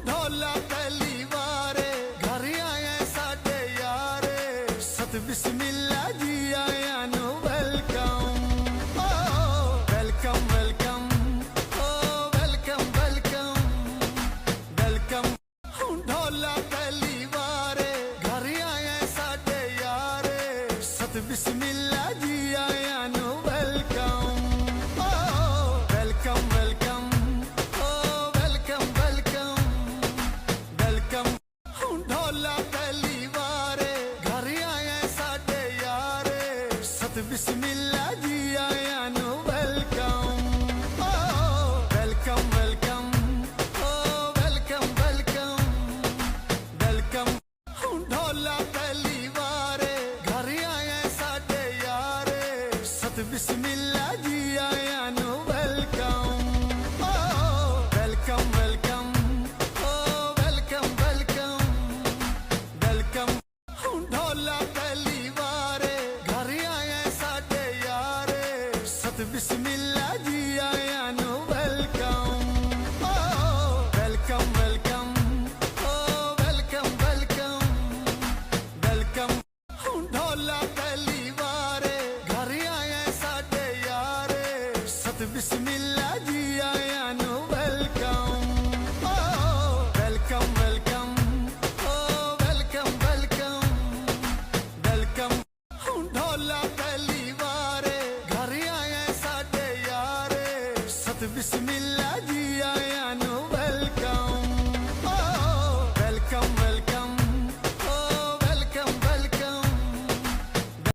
ढोला पहली बारे घर आए साडे यारे सत बिस्मिल्ला जी आया नु welcome welcome welcome welcome welcome welcome ढोला पहली बारे घर आए साडे यारे सत बिस्मिल्ला जी आया नु welcome welcome welcome welcome welcome welcome ढोला पहली बारे घर आए साडे यारे सत बिस्मिल्ला जी आया नु welcome welcome welcome welcome welcome welcome ढोला पहली बारे घर आए साडे यारे सत बिस्मिल्ला जी आया नु welcome welcome welcome welcome welcome welcome ढोला पहली बारे घर आए साडे यारे सत बिस्मिल्ला जी आया नु welcome welcome welcome welcome welcome welcome ढोला पहली बारे घर आए साडे यारे सत बिस्मिल्ला जी